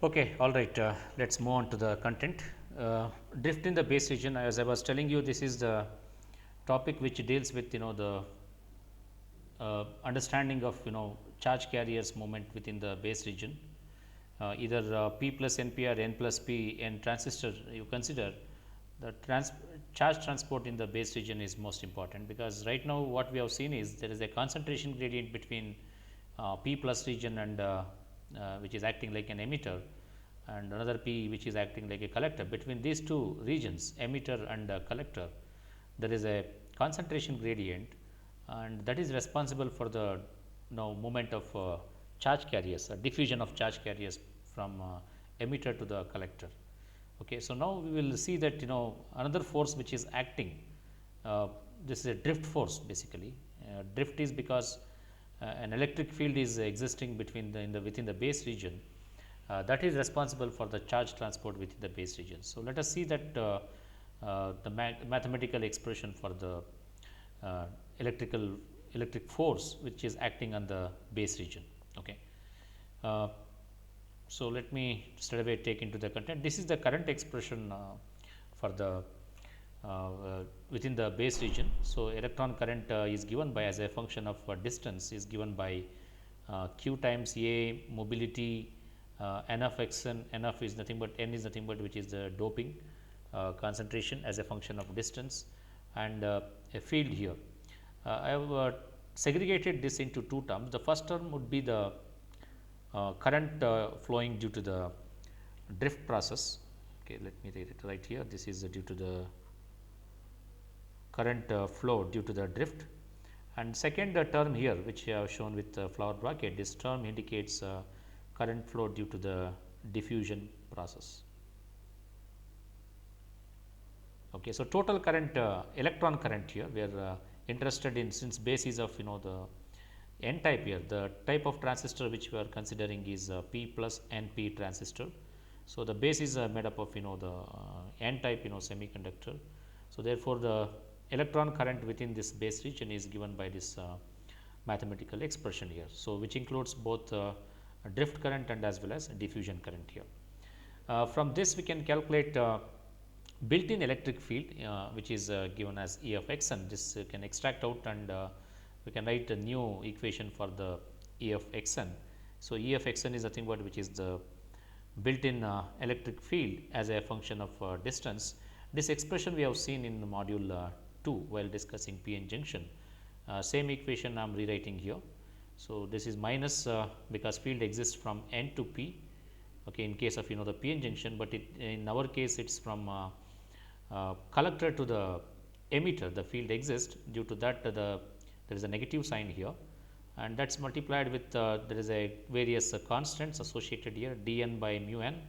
Okay, all right. Let's move on to the content. Drift in the base region. As I was telling you, this is the topic which deals with the understanding of charge carriers movement within the base region. Either P plus NP or N plus P and transistor you consider, the charge transport in the base region is most important, because right now what we have seen is there is a concentration gradient between P plus region and which is acting like an emitter, and another P which is acting like a collector. Between these two regions, emitter and collector, there is a concentration gradient, and that is responsible for the movement of charge carriers, diffusion of charge carriers from emitter to the collector. Okay, so now we will see that another force which is acting, this is a drift force basically. Drift is because an electric field is existing between the within the base region, that is responsible for the charge transport within the base region. So let us see that the mathematical expression for the uh, electric force which is acting on the base region. Okay. Uh, so let me straight away take into the content. This is the current expression for the within the base region. So electron current is given by, as a function of distance, is given by q times A mobility n of x n. N of is nothing but n is nothing but which is the doping concentration as a function of distance, and a field here. I have segregated this into two terms. The first term would be the current flowing due to the drift process. Okay, let me write it right here. This is due to the current flow due to the drift, and second term here which I have shown with flower bracket, this term indicates current flow due to the diffusion process. Okay, so total current, electron current here we are interested in, since base is of the n type here. The type of transistor which we are considering is P plus NP transistor. So the base is made up of the n type semiconductor. So therefore the electron current within this base region is given by this mathematical expression here. So which includes both drift current and as well as diffusion current here. From this we can calculate built-in electric field which is given as E of x, and this can extract out, and we can write a new equation for the E of x n. So E of x n is nothing but which is the built-in electric field as a function of distance. This expression we have seen in module 2 while discussing p-n junction. Same equation I am rewriting here. So this is minus because field exists from n to p. Okay, in case of the p-n junction, but in our case it is from collector to the emitter, the field exists. Due to that there is a negative sign here, and that is multiplied with there is a various constants associated here, dn by mu n.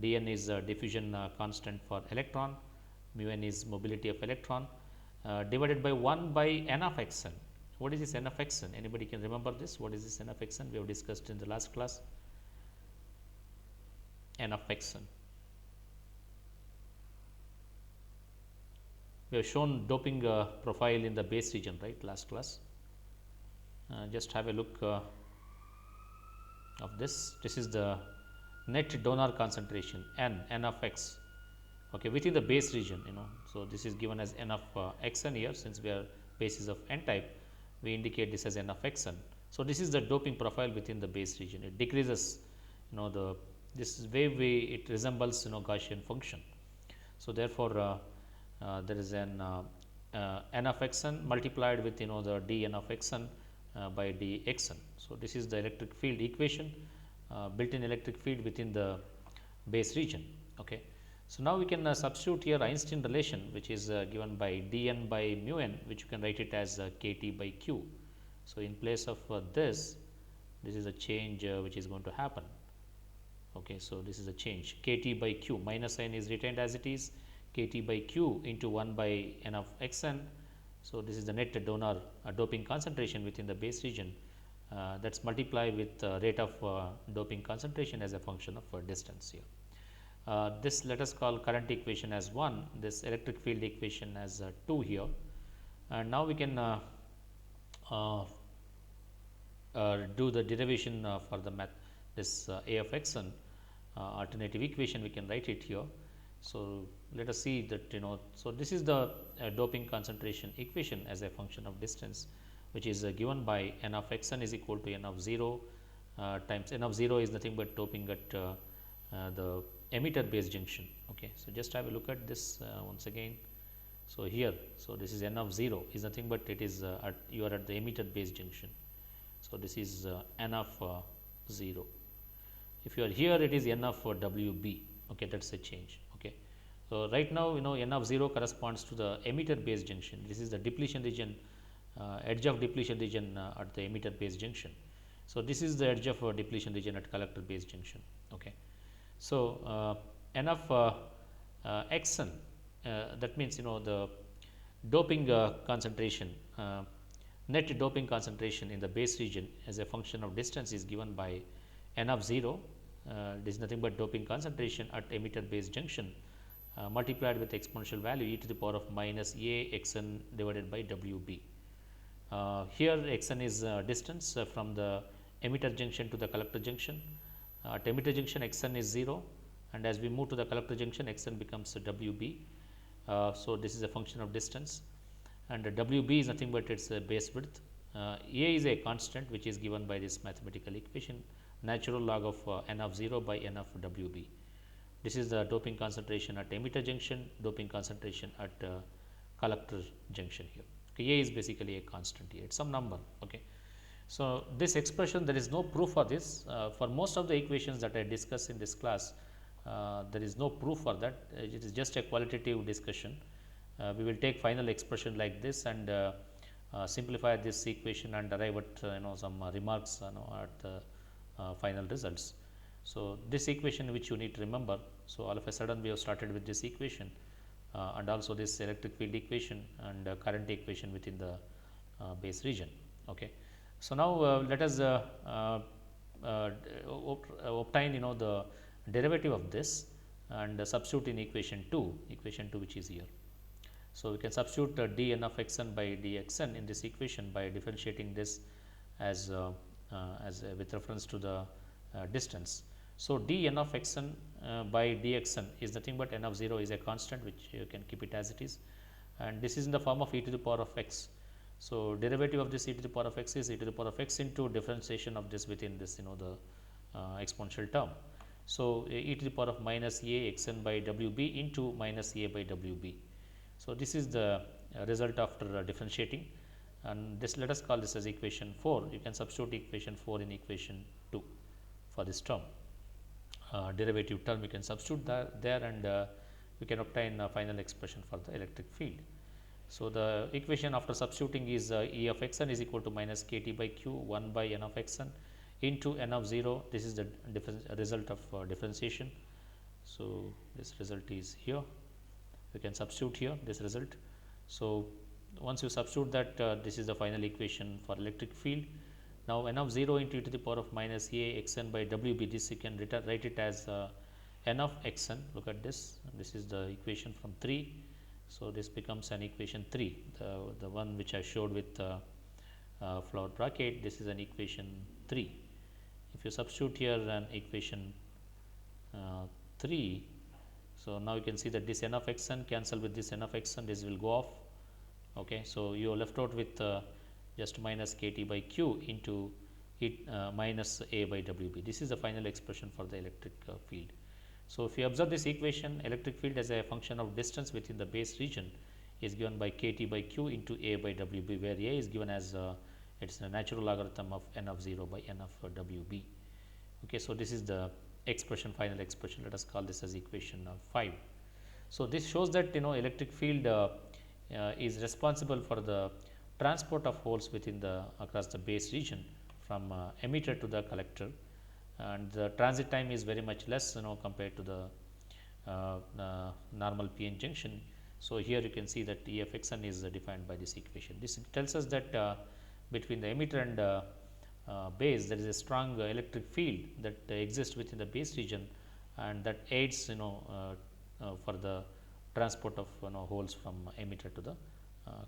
Dn is diffusion constant for electron, mu n is mobility of electron, divided by 1 by n of x n. What is this n of x n? Anybody can remember this? What is this n of x n? We have discussed in the last class. N of x n. We have shown doping profile in the base region, right, last class. Just have a look of this. This is the net donor concentration n of x, okay, within the base region. So this is given as n of x n here. Since we are bases of n type, we indicate this as n of x n. So this is the doping profile within the base region. It decreases, the this wave way, it resembles Gaussian function. So therefore there is an n of x n multiplied with the dn of x n by dx n. So this is the electric field equation, built-in electric field within the base region. Okay. So now we can substitute here Einstein relation, which is given by dn by mu n, which you can write it as kt by q. So in place of this is a change which is going to happen. Okay, so this is a change, kt by q, minus sign is retained as it is, kt by q into 1 by n of x n. So this is the net donor doping concentration within the base region, that is multiplied with rate of doping concentration as a function of distance here. This let us call current equation as 1, this electric field equation as 2 here, and now we can do the derivation for the this A of xn alternative equation, we can write it here. So, let us see that so this is the doping concentration equation as a function of distance, which is given by n of xn is equal to n of 0 times n of 0 is nothing but doping at the emitter base junction. Okay. So, just have a look at this once again. So, here, so this is n of 0 is nothing but it is at you are at the emitter base junction. So, this is n of 0. If you are here, it is n of W b. Okay, that is a change. Okay. So, right now n of 0 corresponds to the emitter base junction. This is the depletion region, edge of depletion region at the emitter base junction. So, this is the edge of depletion region at collector base junction. Okay. So, n of xn, that means the doping concentration, net doping concentration in the base region as a function of distance is given by n of 0. This is nothing but doping concentration at emitter base junction multiplied with exponential value e to the power of minus a xn divided by W b. Here xn is distance from the emitter junction to the collector junction. At emitter junction xn is 0, and as we move to the collector junction xn becomes W b. So, this is a function of distance, and W b is nothing but its base width. A is a constant which is given by this mathematical equation, natural log of n of 0 by n of W b. This is the doping concentration at emitter junction, doping concentration at collector junction here. Okay, A is basically a constant here, it is some number. Okay. So, this expression, there is no proof for this. For most of the equations that I discuss in this class, there is no proof for that. It is just a qualitative discussion. We will take final expression like this and simplify this equation and arrive at some remarks at the final results. So, this equation which you need to remember. So, all of a sudden we have started with this equation and also this electric field equation and current equation within the base region. Okay. So, now let us obtain the derivative of this and substitute in equation 2 which is here. So, we can substitute d n of xn by dxn in this equation by differentiating this as with reference to the distance. So, d n of xn by dxn is nothing but n of 0 is a constant which you can keep it as it is, and this is in the form of e to the power of x. So, derivative of this e to the power of x is e to the power of x into differentiation of this within this the exponential term. So, e to the power of minus a x n by W b into minus a by W b. So, this is the result after differentiating, and this let us call this as equation 4. You can substitute equation 4 in equation 2 for this term, derivative term you can substitute there and we can obtain a final expression for the electric field. So, the equation after substituting is E of x n is equal to minus k T by q 1 by n of x n into n of 0. This is the result of differentiation. So, this result is here, we can substitute here this result. So, once you substitute that, this is the final equation for electric field. Now, n of 0 into e to the power of minus a x n by W b, this you can write it as n of x n. Look at this, this is the equation from 3. So, this becomes an equation 3, the one which I showed with flower bracket. This is an equation 3. If you substitute here an equation 3, so now you can see that this n of x n cancel with this n of x n, this will go off. Okay. So, you are left out with just minus k T by q into it minus a by W b. This is the final expression for the electric field. So, if you observe this equation, electric field as a function of distance within the base region is given by k T by q into a by W b, where a is given as it is a natural logarithm of n of 0 by n of W b. Okay. So, this is the expression, final expression. Let us call this as equation 5. So, this shows that electric field is responsible for the transport of holes within the across the base region from emitter to the collector, and the transit time is very much less compared to the normal p-n junction. So, here you can see that E of x n is defined by this equation. This tells us that between the emitter and base there is a strong electric field that exists within the base region, and that aids for the transport of holes from emitter to the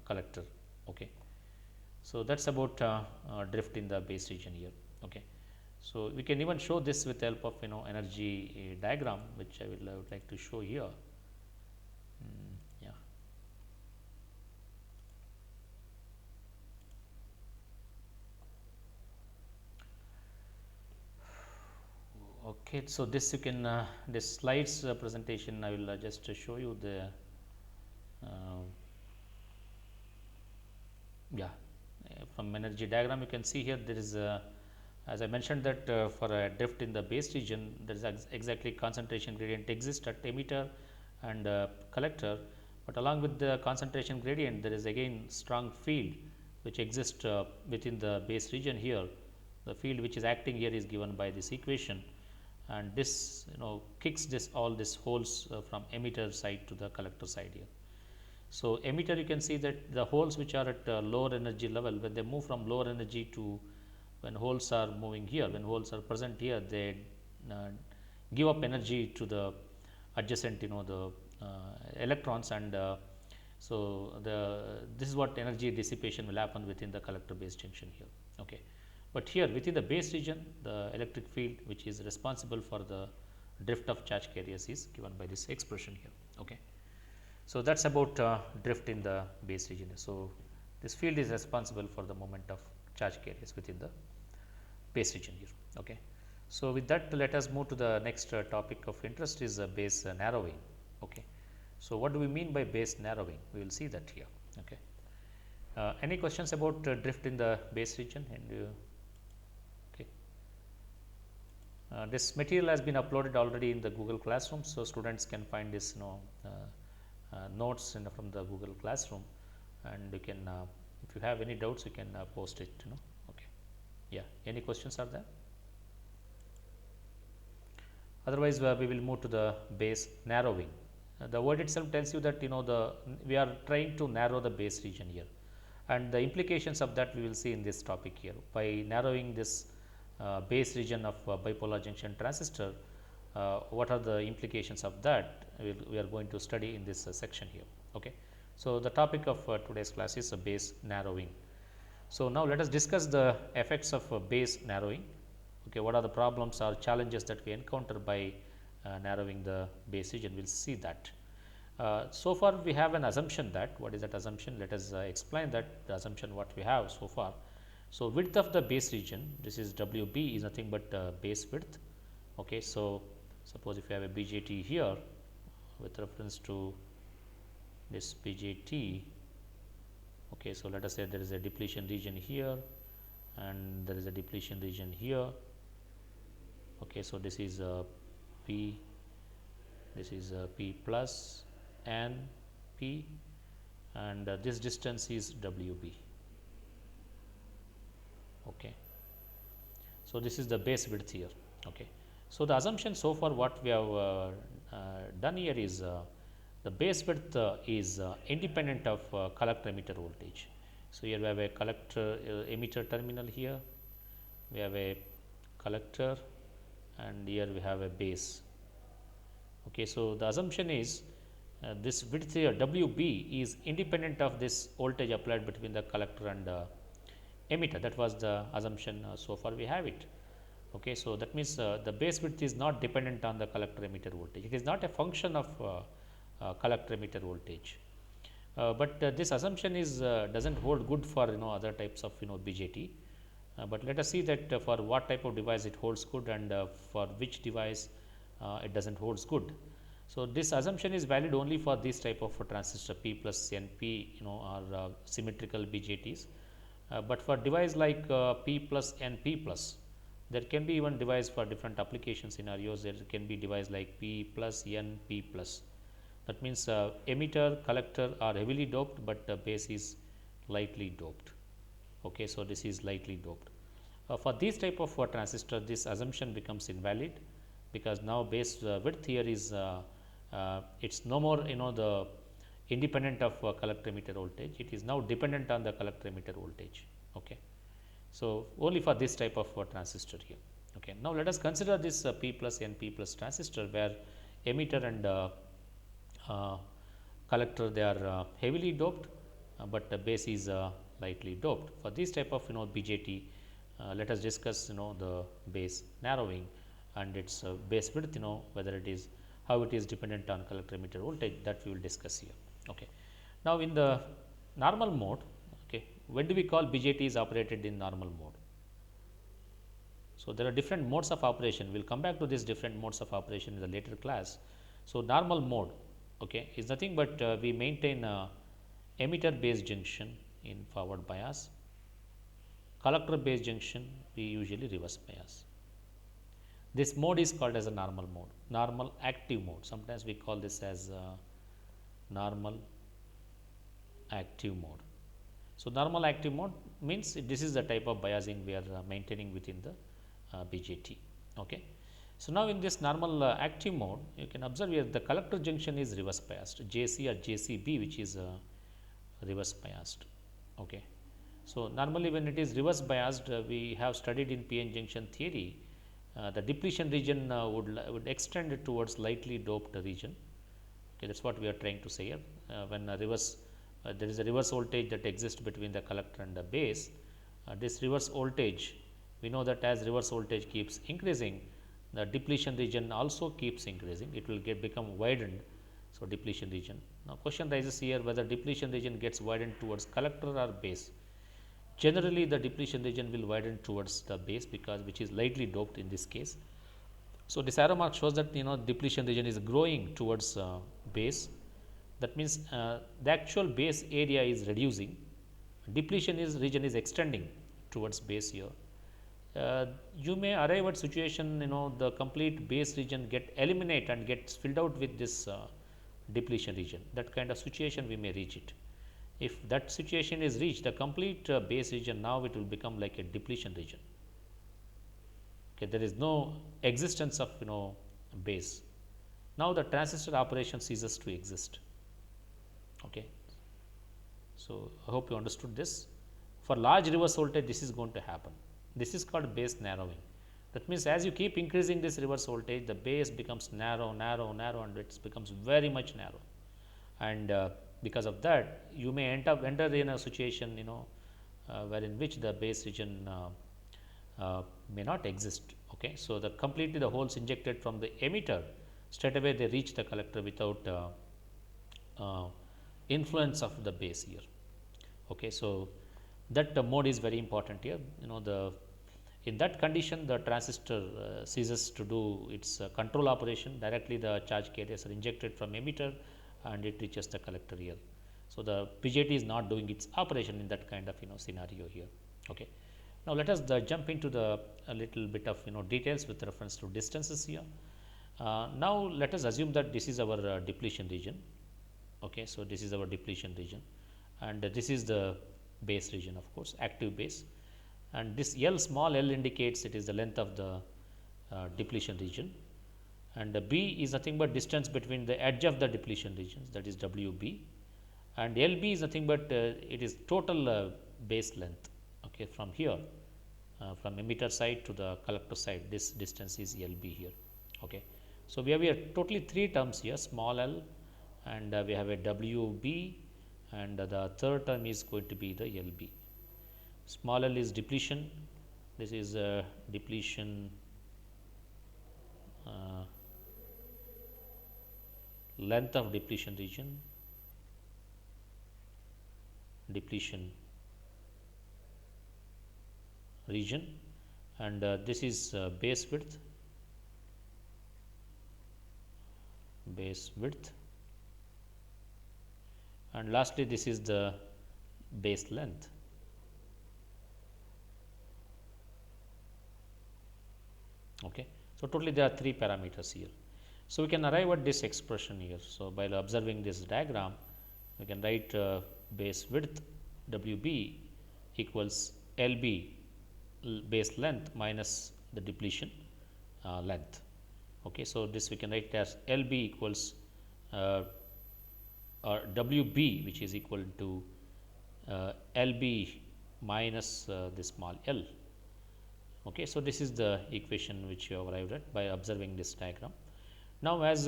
collector. Okay. So, that is about drift in the base region here. Okay. So we can even show this with the help of energy diagram, which I would like to show here. Yeah. Okay, so this you can this slides presentation I will just show you the uh, yeah, from energy diagram you can see here there is a, as I mentioned that for a drift in the base region there is exactly concentration gradient exists at emitter and collector, but along with the concentration gradient there is again strong field which exists within the base region here. The field which is acting here is given by this equation, and this kicks this all these holes from emitter side to the collector side here. So, emitter you can see that the holes which are at lower energy level, when they move from lower energy to, when holes are moving here, when holes are present here, they uh, give up energy to the adjacent the electrons, and so this is what energy dissipation will happen within the collector base junction here. Okay. But here within the base region, the electric field which is responsible for the drift of charge carriers is given by this expression here. Okay. So, that is about drift in the base region. So, this field is responsible for the moment of charge carriers within the base region here. Okay. So, with that let us move to the next topic of interest is base narrowing. Okay. So, what do we mean by base narrowing? We will see that here. Okay. Any questions about drift in the base region? And okay. This material has been uploaded already in the Google Classroom, so students can find this notes from the Google Classroom, and you can if you have any doubts you can post it. Okay. Yeah. Any questions are there? Otherwise, we will move to the base narrowing. The word itself tells you that we are trying to narrow the base region here, and the implications of that we will see in this topic here. By narrowing this base region of bipolar junction transistor, what are the implications of that we are going to study in this section here. Okay. So, the topic of today's class is base narrowing. So, now let us discuss the effects of base narrowing. Okay, what are the problems or challenges that we encounter by narrowing the base region? We will see that. So far we have an assumption that, what is that assumption? Let us explain that the assumption what we have so far. So, width of the base region, this is WB is nothing but base width. Okay. So, suppose if you have a BJT here with reference to this BJT. Okay. So, let us say there is a depletion region here and there is a depletion region here. Okay. So, this is P, this is P plus N P, and this distance is WB. Okay. So, this is the base width here. Okay. So, the assumption so far what we have done here is the base width is independent of collector emitter voltage. So, here we have a collector emitter terminal here, we have a collector, and here we have a base. Okay. So, the assumption is this width here WB is independent of this voltage applied between the collector and emitter. That was the assumption so far we have it. Okay. So, that means the base width is not dependent on the collector emitter voltage, it is not a function of collector emitter voltage. But this assumption is does not hold good for other types of BJT, but let us see that for what type of device it holds good and for which device it does not holds good. So, this assumption is valid only for this type of transistor P plus NP or symmetrical BJTs, but for device like P plus NP plus, there can be even device for different application scenarios. There can be device like P plus NP plus. That means emitter, collector are heavily doped, but base is lightly doped. Okay. So, this is lightly doped. For this type of transistor, this assumption becomes invalid, because now base width here is it is no more the independent of collector emitter voltage, it is now dependent on the collector emitter voltage. Okay. So, only for this type of transistor here. Okay. Now, let us consider this P plus NP plus transistor, where emitter and collector they are heavily doped, but the base is lightly doped. For this type of BJT, let us discuss the base narrowing and its base width, whether it is how it is dependent on collector emitter voltage, that we will discuss here. Okay. Now, in the normal mode, okay, when do we call BJT is operated in normal mode? So, there are different modes of operation. We will come back to these different modes of operation in the later class. So, normal mode, okay, is nothing but we maintain a emitter base junction in forward bias, collector base junction we usually reverse bias. This mode is called as a normal mode, normal active mode. Sometimes we call this as normal active mode. So, normal active mode means this is the type of biasing we are maintaining within the BJT. Okay. So, now in this normal active mode, you can observe here the collector junction is reverse biased, JC or JCB, which is reverse biased. Okay. So, normally when it is reverse biased, we have studied in PN junction theory, the depletion region would extend towards lightly doped region. Okay, that is what we are trying to say here. When reverse there is a reverse voltage that exists between the collector and the base. This reverse voltage, we know that as reverse voltage keeps increasing, the depletion region also keeps increasing, it will become widened. So, depletion region. Now, question rises here whether depletion region gets widened towards collector or base. Generally, the depletion region will widen towards the base, because which is lightly doped in this case. So, this arrow mark shows that depletion region is growing towards base. That means, the actual base area is reducing, depletion region is extending towards base here. You may arrive at situation, the complete base region get eliminate and gets filled out with this depletion region. That kind of situation we may reach it. If that situation is reached, the complete base region, now it will become like a depletion region. Okay, there is no existence of base. Now, the transistor operation ceases to exist. Okay. So, I hope you understood this. For large reverse voltage, this is going to happen. This is called base narrowing. That means, as you keep increasing this reverse voltage, the base becomes narrow, narrow, narrow, and it becomes very much narrow. And because of that, you may enter in a situation wherein which the base region may not exist. Okay. So, completely the holes injected from the emitter, straight away they reach the collector without influence of the base here. Okay. So, that mode is very important here. In that condition, the transistor ceases to do its control operation. Directly the charge carriers are injected from emitter and it reaches the collector here. So, the BJT is not doing its operation in that kind of scenario here. Okay. Now, let us jump into a little bit of details with reference to distances here. Now, let us assume that this is our depletion region. Okay. So, this is our depletion region and this is the base region, of course, active base, and this L, small l, indicates it is the length of the depletion region, and B is nothing but distance between the edge of the depletion regions, that is WB, and LB is nothing but it is total base length. Okay, from here from emitter side to the collector side, this distance is LB here. Okay. So, we have here totally 3 terms here, small l, and we have a WB, and the third term is going to be the LB. Small l is depletion, this is depletion length of depletion region, and this is base width, and lastly this is the base length. Okay. So, totally there are 3 parameters here. So, we can arrive at this expression here. So, by observing this diagram, we can write base width WB equals LB base length minus the depletion length. Okay. So, this we can write as LB equals or WB, which is equal to LB minus the small l. Okay. So, this is the equation which you have arrived at by observing this diagram. Now, as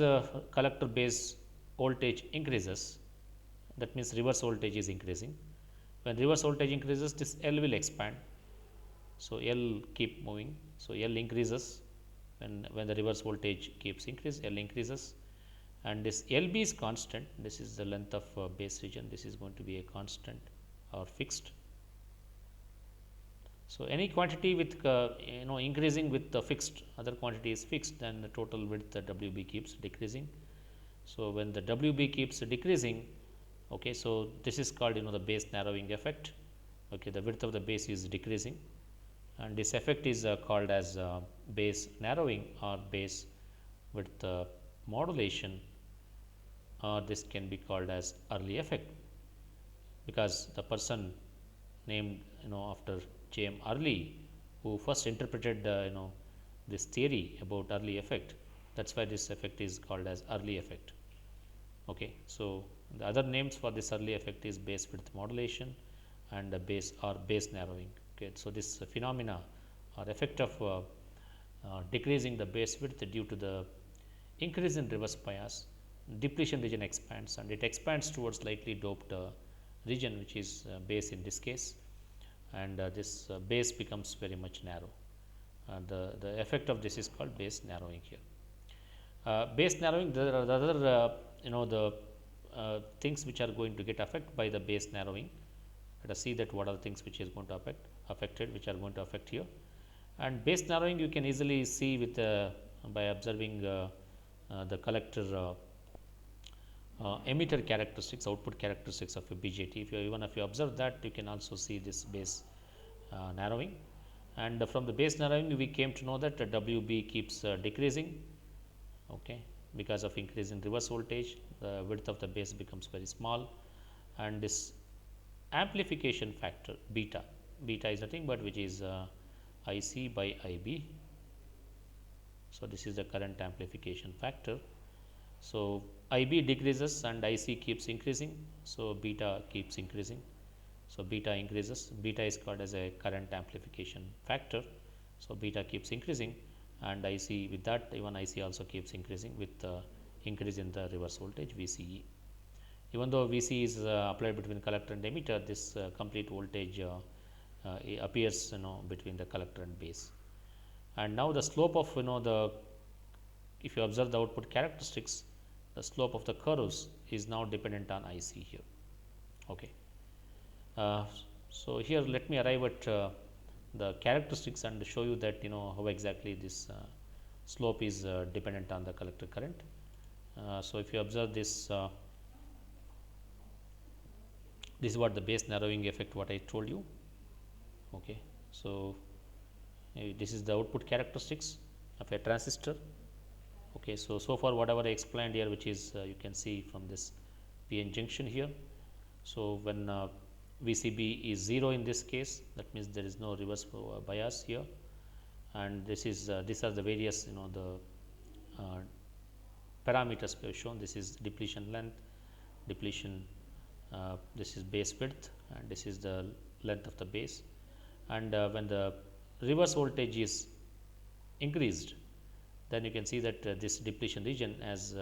collector base voltage increases, that means reverse voltage is increasing. When reverse voltage increases, this L will expand. So, L keep moving. So, L increases when the reverse voltage keeps increase, L increases, and this LB is constant. This is the length of base region. This is going to be a constant or fixed. So, any quantity with increasing with the fixed, other quantity is fixed, then the total width the WB keeps decreasing. So, when the WB keeps decreasing, okay, so this is called the base narrowing effect. Okay, the width of the base is decreasing, and this effect is called as base narrowing or base width modulation, or this can be called as early effect, because the person named after James Early, who first interpreted this theory about early effect. That's why this effect is called as early effect. Okay, so the other names for this early effect is base width modulation and base or base narrowing. Okay, so this phenomena or effect of decreasing the base width due to the increase in reverse bias, depletion region expands, and it expands towards lightly doped region, which is base in this case, and this base becomes very much narrow. The effect of this is called base narrowing here. Base narrowing, there are the other the things which are going to get affected by the base narrowing. Let us see that what are the things which is going to affected, which are going to affect here. And base narrowing you can easily see with by observing the collector emitter characteristics, output characteristics of a BJT. Even if you observe that, you can also see this base narrowing. And from the base narrowing, we came to know that WB keeps decreasing, okay, because of increase in reverse voltage. The width of the base becomes very small, and this amplification factor beta is nothing but which is IC by IB. So, this is the current amplification factor. So, IB decreases and IC keeps increasing. So, beta keeps increasing. So, beta increases, beta is called as a current amplification factor. So, beta keeps increasing, and IC with that, even IC also keeps increasing with increase in the reverse voltage VCE. Even though VC is applied between collector and emitter, this complete voltage appears between the collector and base. And now the slope of if you observe the output characteristics, the slope of the curves is now dependent on IC here. Okay. So, here let me arrive at the characteristics and show you that how exactly this slope is dependent on the collector current. So, if you observe this, this is what the base narrowing effect what I told you. Okay. So, this is the output characteristics of a transistor. Okay. So, so far whatever I explained here, which is you can see from this PN junction here. So, when VCB is 0 in this case, that means there is no reverse bias here, and this is these are the various the parameters we have shown. This is depletion length, depletion, this is base width, and this is the length of the base. And when the reverse voltage is increased, then you can see that this depletion region has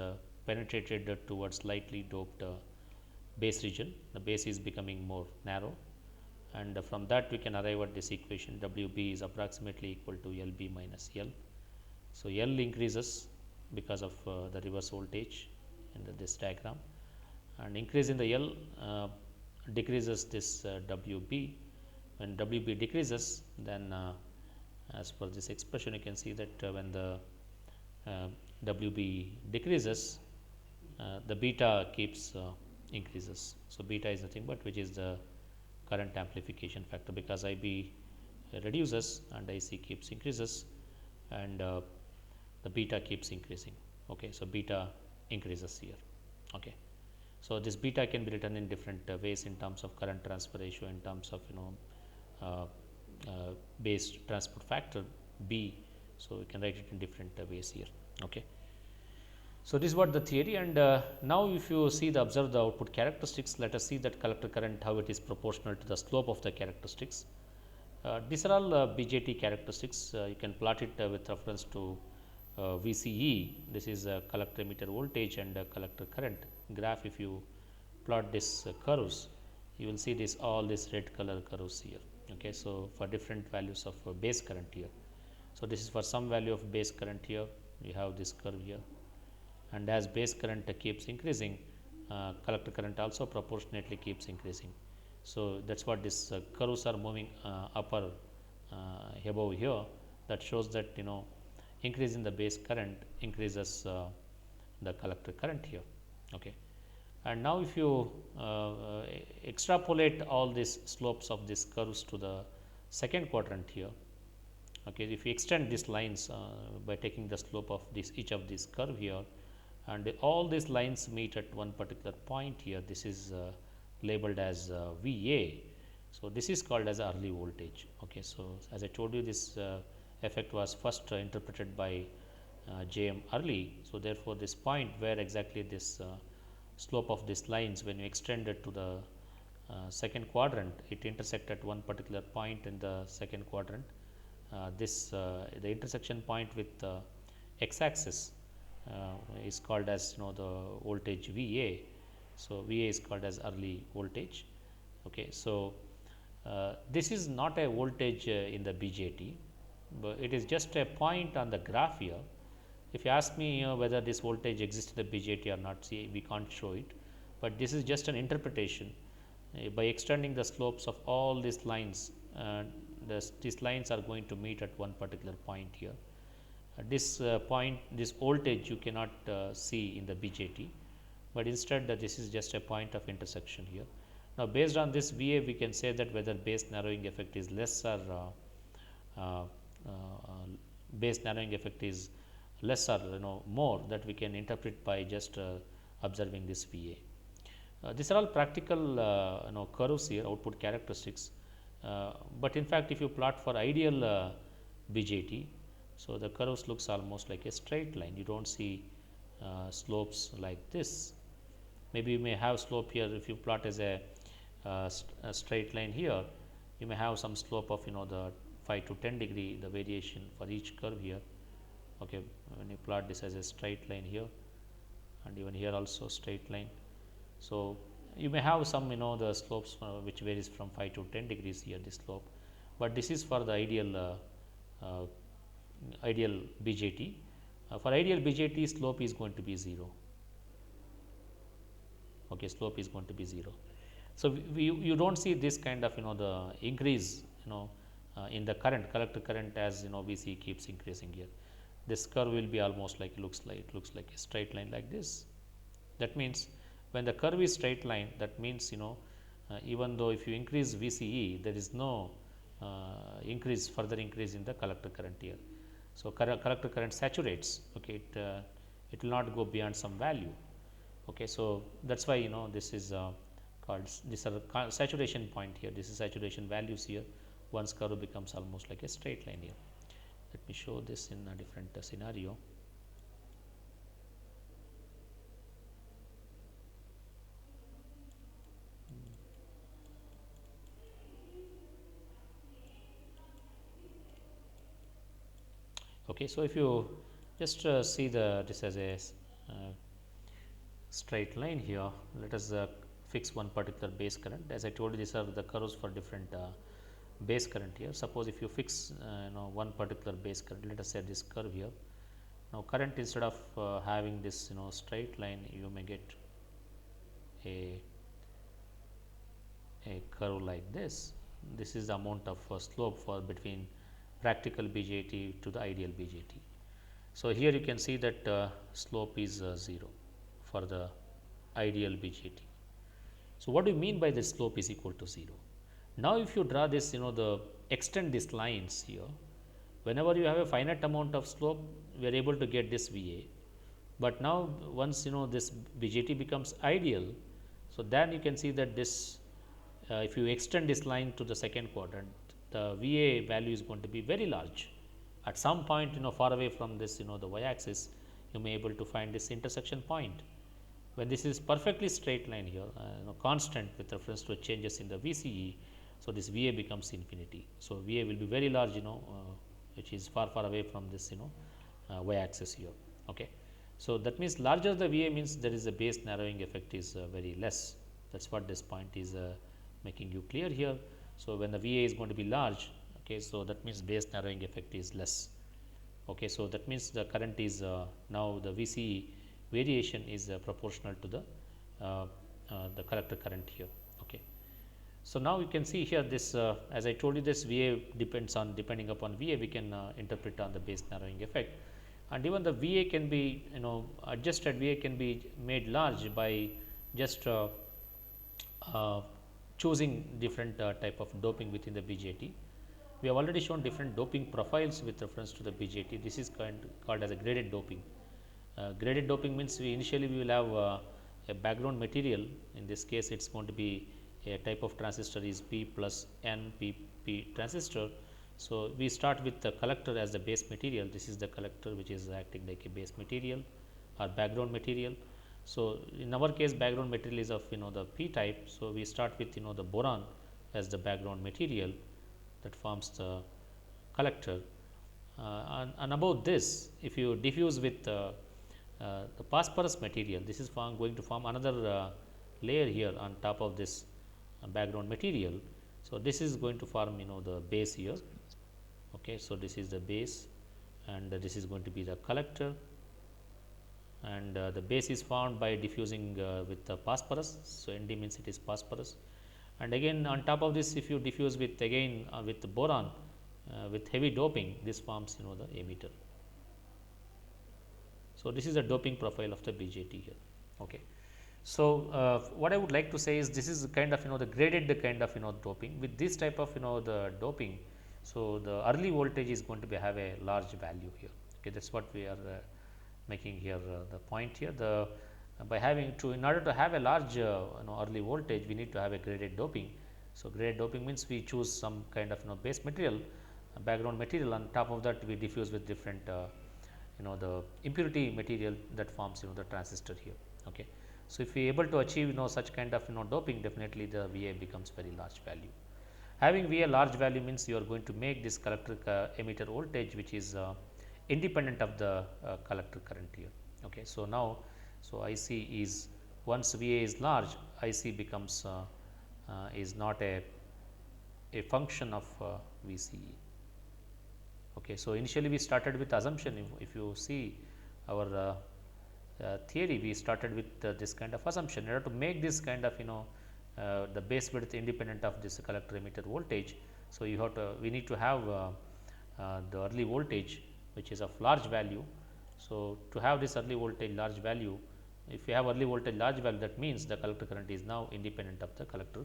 penetrated towards lightly doped base region. The base is becoming more narrow, and from that we can arrive at this equation WB is approximately equal to LB minus L. So, L increases because of the reverse voltage in this diagram, and increase in the L decreases this WB. When WB decreases, then as per this expression you can see that when the WB decreases, the beta keeps increases. So, beta is nothing but which is the current amplification factor, because IB reduces and IC keeps increases, and the beta keeps increasing. Okay. So, beta increases here. Okay. So, this beta can be written in different ways in terms of current transfer ratio, in terms of base transport factor B. So, we can write it in different ways here. Okay. So, this is what the theory, and now if you see the observe the output characteristics, let us see that collector current how it is proportional to the slope of the characteristics. These are all BJT characteristics. You can plot it with reference to VCE. This is collector emitter voltage and collector current graph. If you plot this curves, you will see this all these red color curves here. Okay, so for different values of base current here. So this is for some value of base current here, we have this curve here, and as base current keeps increasing, collector current also proportionately keeps increasing. So that's what this curves are moving upper above here. That shows that increase in the base current increases the collector current here. Okay. And now if you extrapolate all these slopes of these curves to the second quadrant here, okay, if you extend these lines by taking the slope of this each of these curve here, and all these lines meet at one particular point here, this is labeled as VA. So this is called as early voltage. Okay, so as I told you, this effect was first interpreted by J.M. Early. So therefore, this point where exactly this slope of these lines, when you extend it to the second quadrant, it intersect at one particular point in the second quadrant. The intersection point with x axis is called as the voltage VA. So VA is called as early voltage. Okay, so this is not a voltage in the BJT, but it is just a point on the graph here. If you ask me whether this voltage exists in the BJT or not, see, we can't show it, but this is just an interpretation. By extending the slopes of all these lines, these lines are going to meet at one particular point here. This point, this voltage you cannot see in the BJT, but instead this is just a point of intersection here. Now, based on this VA, we can say that whether base narrowing effect is less or base narrowing effect is less or more, that we can interpret by just observing this VA. These are all practical curves here, output characteristics, but in fact if you plot for ideal BJT, so the curves looks almost like a straight line. You don't see slopes like this. Maybe you may have slope here. If you plot as a straight line here, you may have some slope of the 5 to 10 degree, the variation for each curve here. Okay, when you plot this as a straight line here, and even here also straight line, so you may have some the slopes which varies from 5 to 10 degrees here, this slope, but this is for the ideal ideal BJT. For ideal BJT, slope is going to be 0. Okay, slope is going to be 0. So you don't see this kind of the increase in the collector current as VC keeps increasing here. This curve will be almost like looks like a straight line like this. That means when the curve is straight line, that means even though if you increase VCE, there is no further increase in the collector current here. So collector current saturates. Okay, it will not go beyond some value. Okay, so that's why this is called, these are saturation point here. This is saturation values here. Once curve becomes almost like a straight line here. Let me show this in a different scenario. Okay, so if you just see this as a straight line here, let us fix one particular base current. As I told you, these are the curves for different base current here. Suppose if you fix one particular base current, let us say this curve here. Now current, instead of having this straight line, you may get a curve like this. This is the amount of slope for between practical BJT to the ideal BJT. So here you can see that slope is 0 for the ideal BJT. So what do you mean by this slope is equal to 0? Now if you draw this, the extend these lines here, whenever you have a finite amount of slope, we are able to get this VA. But now once this BJT becomes ideal, so then you can see that this if you extend this line to the second quadrant, the VA value is going to be very large. At some point far away from this the y axis, you may able to find this intersection point. When this is perfectly straight line here, constant with reference to changes in the VCE, so this VA becomes infinity. So VA will be very large, which is far away from this y axis here. Okay, so that means larger the VA means there is a base narrowing effect is very less. That's what this point is making you clear here. So, when the VA is going to be large, okay, so that means base narrowing effect is less. Okay, so that means the current is now the VCE variation is proportional to the collector current here. Okay. So, now you can see here this as I told you, this VA depends on, depending upon VA we can interpret on the base narrowing effect, and even the VA can be, adjusted VA can be made large by just uh, choosing different type of doping within the BJT. We have already shown different doping profiles with reference to the BJT. This is called as a graded doping. Graded doping means initially we will have a background material. In this case, it is going to be a type of transistor is P plus N P transistor. So, we start with the collector as the base material. This is the collector which is acting like a base material or background material. So, in our case background material is of the P type. So, we start with the boron as the background material that forms the collector, and about this, if you diffuse with the phosphorus material, this is going to form another layer here on top of this background material. So, this is going to form the base here. Okay. So, this is the base and this is going to be the collector, and the base is formed by diffusing with the phosphorus. So, Nd means it is phosphorus, and again on top of this, if you diffuse with again with the boron with heavy doping, this forms the emitter. So, this is the doping profile of the BJT here. Okay. So, what I would like to say is this is kind of the graded kind of doping. With this type of the doping, so the early voltage is going to be have a large value here. Okay, that is what we are making here the point here. The by having to, in order to have a large early voltage, we need to have a graded doping. So, graded doping means we choose some kind of base material, background material, on top of that we diffuse with different the impurity material that forms the transistor here. Okay. So, if we are able to achieve such kind of doping, definitely the VA becomes very large value. Having VA large value means you are going to make this collector emitter voltage which is independent of the collector current here. Okay. So, now so IC is, once VA is large, IC becomes is not a function of VCE. Okay. So, initially we started with assumption, if you see our theory, we started with this kind of assumption. In order to make this kind of the base width independent of this collector emitter voltage. So, you have to, we need to have the early voltage which is of large value. So, to have this early voltage large value, if you have early voltage large value, that means the collector current is now independent of the collector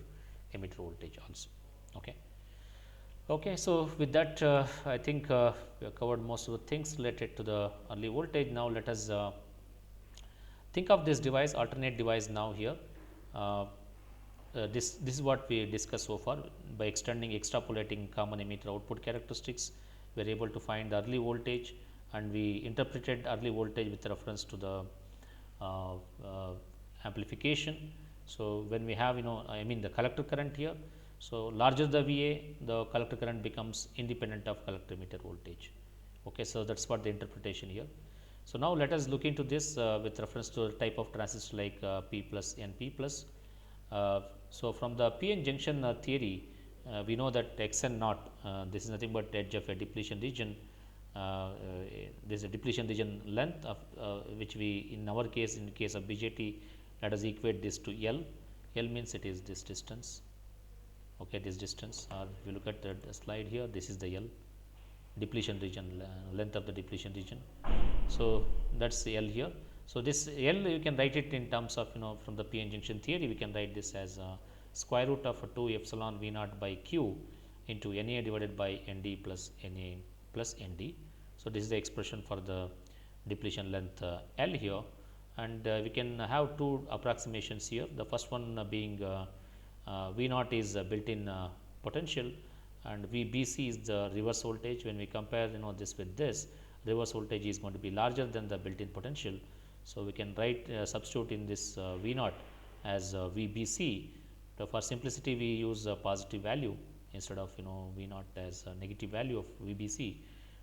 emitter voltage also. Okay. Okay. So, with that I think we have covered most of the things related to the early voltage. Now, let us think of this device, alternate device now here. This is what we discussed so far. By extrapolating common emitter output characteristics, we are able to find the early voltage, and we interpreted early voltage with reference to the amplification. So, when we have I mean the collector current here. So, larger the VA, the collector current becomes independent of collector emitter voltage. Okay. So, that is what the interpretation here. So, now let us look into this with reference to a type of transistor like P plus N P plus. So, from the PN junction theory, we know that X N naught, this is nothing but edge of a depletion region. This is a depletion region length of which we, in our case, in case of BJT, let us equate this to L. L means it is this distance. Okay, this distance, or if you look at the slide here, this is the L, depletion region, length of the depletion region. So, that is L here. So, this L you can write it in terms of from the PN junction theory, we can write this as square root of 2 epsilon V naught by Q into Na divided by Nd plus Na plus Nd. So, this is the expression for the depletion length L here, and we can have two approximations here. The first one being V naught is built in potential, and VBC is the reverse voltage. When we compare this with this, reverse voltage is going to be larger than the built in potential. So, we can write substitute in this V naught as VBC. So, for simplicity we use a positive value instead of V naught as a negative value of VBC.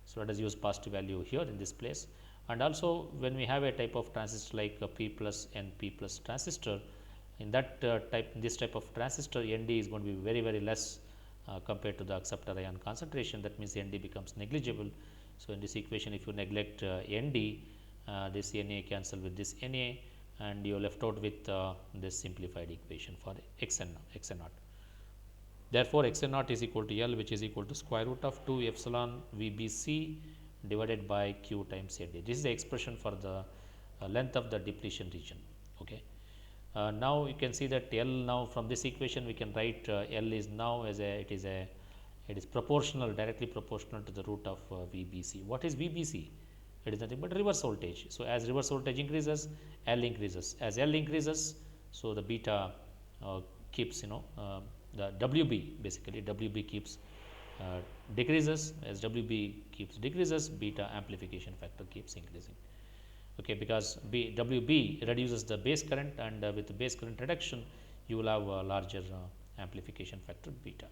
So, let us use positive value here in this place. And also, when we have a type of transistor like a P plus N P plus transistor, in that this type of transistor, Nd is going to be very less compared to the acceptor ion concentration. That means ND becomes negligible. So, in this equation if you neglect ND, this Na cancel with this Na, and you are left out with this simplified equation for Xn naught. Therefore, Xn naught is equal to L, which is equal to square root of 2 epsilon VBC divided by Q times ND. This is the expression for the length of the depletion region. Okay. Now, you can see that L, now from this equation we can write L is now as it is proportional, directly proportional to the root of VBC. What is VBC? It is nothing but reverse voltage. So, as reverse voltage increases, L increases. As L increases, so the beta keeps, the WB, basically WB keeps decreases. As WB keeps decreases, beta amplification factor keeps increasing. Okay, because WB reduces the base current, and with the base current reduction you will have a larger amplification factor beta.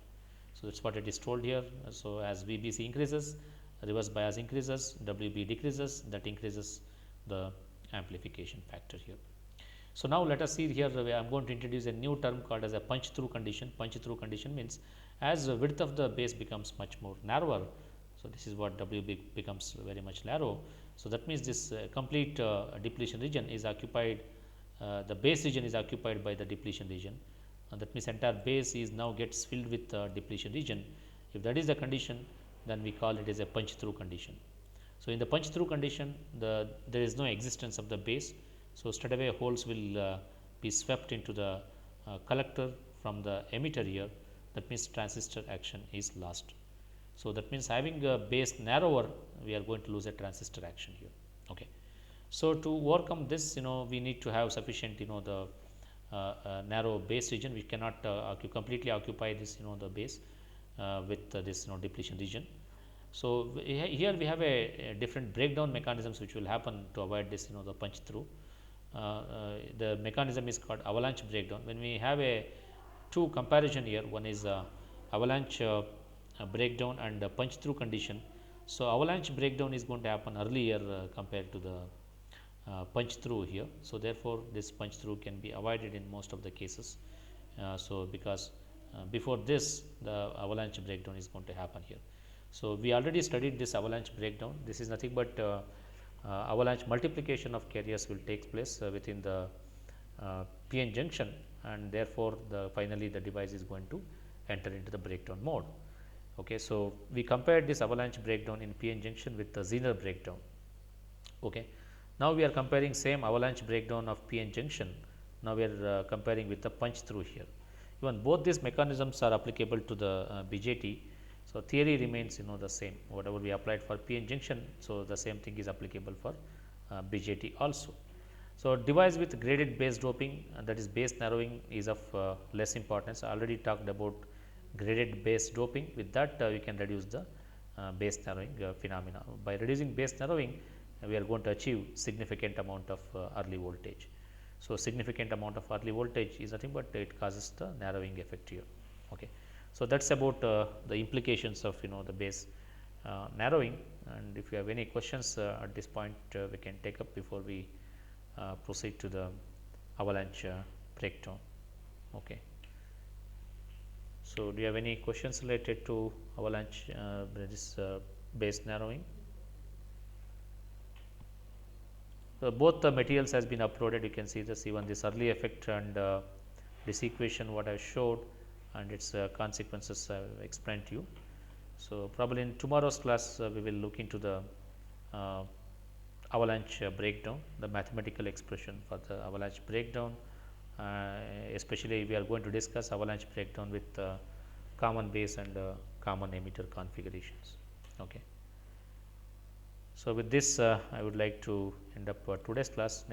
So, that is what it is told here. So, as VBC increases, reverse bias increases, WB decreases, that increases the amplification factor here. So, now let us see here, I am going to introduce a new term called as a punch through condition. Punch through condition means as the width of the base becomes much more narrower. So, this is what WB becomes very much narrow. So, that means this complete depletion region is occupied, the base region is occupied by the depletion region, and that means entire base is now gets filled with depletion region. If that is the condition, then we call it as a punch through condition. So, in the punch through condition, there is no existence of the base. So, straightaway holes will be swept into the collector from the emitter here. That means transistor action is lost. So, that means having a base narrower, we are going to lose a transistor action here. Okay. So, to overcome this, we need to have sufficient, the narrow base region. We cannot completely occupy this, the base with this, depletion region. So, here we have a different breakdown mechanisms which will happen to avoid this, the punch through. The mechanism is called avalanche breakdown. When we have a two comparison here, one is avalanche breakdown and punch through condition. So, avalanche breakdown is going to happen earlier compared to the punch through here. So, therefore, this punch through can be avoided in most of the cases. So, because before this the avalanche breakdown is going to happen here. So, we already studied this avalanche breakdown. This is nothing but avalanche multiplication of carriers will take place within the PN junction, and therefore, finally the device is going to enter into the breakdown mode. Okay. So, we compared this avalanche breakdown in PN junction with the Zener breakdown. Okay. Now, we are comparing same avalanche breakdown of PN junction. Now, we are comparing with the punch through here. Even both these mechanisms are applicable to the BJT. So, theory remains the same, whatever we applied for PN junction. So, the same thing is applicable for BJT also. So, device with graded base doping, that is base narrowing, is of less importance. I already talked about graded base doping. With that we can reduce the base narrowing phenomena. By reducing base narrowing, we are going to achieve significant amount of early voltage. So, significant amount of early voltage is nothing but it causes the narrowing effect here. Okay. So, that is about the implications of the base narrowing, and if you have any questions at this point we can take up before we proceed to the avalanche breakdown. Okay. So, do you have any questions related to avalanche this base narrowing? So, both the materials has been uploaded. You can see this, even this early effect and this equation what I showed and its consequences I have explained to you. So, probably in tomorrow's class we will look into the avalanche breakdown, the mathematical expression for the avalanche breakdown. Especially we are going to discuss avalanche breakdown with common base and common emitter configurations. Okay. So, with this I would like to end up today's class. Next